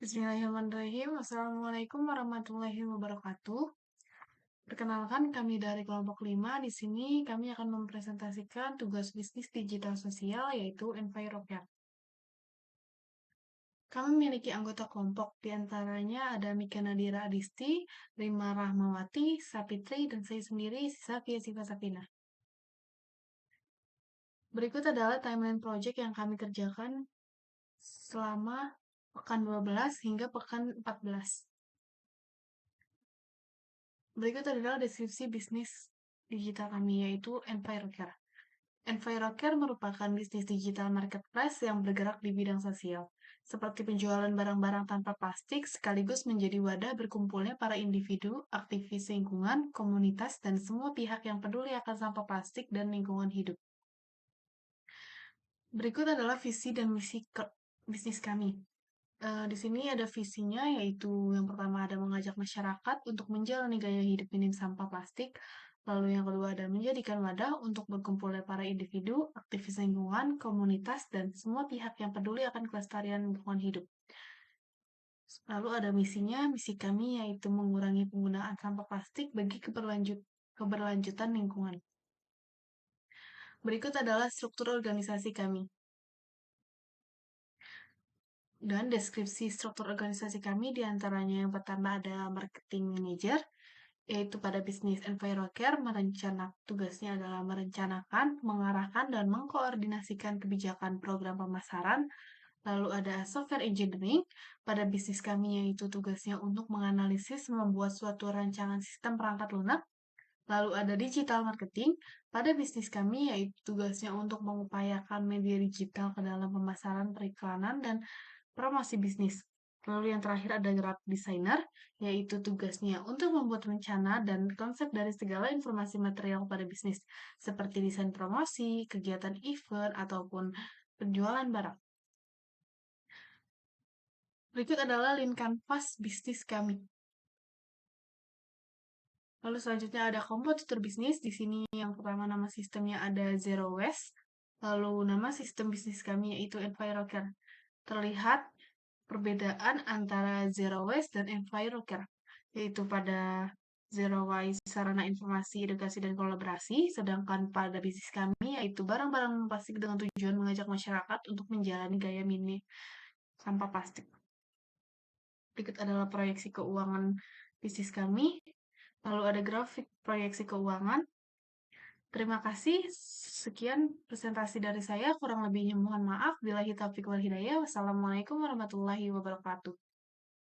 Bismillahirrahmanirrahim. Assalamualaikum warahmatullahi wabarakatuh. Perkenalkan, kami dari kelompok 5. Di sini kami akan mempresentasikan tugas bisnis digital sosial, yaitu Envirocare. Kami memiliki anggota kelompok, di antaranya ada Mika Nadira Adisti, Rima Rahmawati, Sapitri, dan saya sendiri, Safia Siva Sapina. Berikut adalah timeline project yang kami kerjakan selama pekan 12 hingga pekan 14. Berikut adalah deskripsi bisnis digital kami, yaitu Envirocare. Envirocare merupakan bisnis digital marketplace yang bergerak di bidang sosial, seperti penjualan barang-barang tanpa plastik sekaligus menjadi wadah berkumpulnya para individu, aktivis lingkungan, komunitas, dan semua pihak yang peduli akan sampah plastik dan lingkungan hidup. Berikut adalah visi dan misi bisnis kami. Di sini ada visinya, yaitu yang pertama ada mengajak masyarakat untuk menjalani gaya hidup minim sampah plastik. Lalu yang kedua ada menjadikan wadah untuk berkumpulnya para individu, aktivis lingkungan, komunitas, dan semua pihak yang peduli akan kelestarian lingkungan hidup. Lalu ada misinya, misi kami yaitu mengurangi penggunaan sampah plastik bagi keberlanjutan lingkungan. Berikut adalah struktur organisasi kami. Dan deskripsi struktur organisasi kami diantaranya yang pertama ada marketing manager, yaitu pada bisnis Envirocare tugasnya adalah merencanakan, mengarahkan, dan mengkoordinasikan kebijakan program pemasaran. Lalu ada software engineering, pada bisnis kami yaitu tugasnya untuk menganalisis membuat suatu rancangan sistem perangkat lunak. Lalu ada digital marketing, pada bisnis kami yaitu tugasnya untuk mengupayakan media digital ke dalam pemasaran periklanan dan promosi bisnis. Lalu yang terakhir ada graphic designer, yaitu tugasnya untuk membuat rencana dan konsep dari segala informasi material pada bisnis, seperti desain promosi, kegiatan event, ataupun penjualan barang. Berikut adalah link kanvas bisnis kami. Lalu selanjutnya ada kompetitor bisnis. Di sini yang pertama nama sistemnya ada Zero Waste. Lalu nama sistem bisnis kami yaitu Envirocare. Terlihat perbedaan antara Zero Waste dan Envirocare, yaitu pada Zero Waste sarana informasi, edukasi, dan kolaborasi, sedangkan pada bisnis kami yaitu barang-barang plastik dengan tujuan mengajak masyarakat untuk menjalani gaya minim sampah plastik. Berikut adalah proyeksi keuangan bisnis kami, lalu ada grafik proyeksi keuangan. Terima kasih, sekian presentasi dari saya, kurang lebihnya mohon maaf. Billahi taufiq wal hidayah. Wassalamualaikum warahmatullahi wabarakatuh.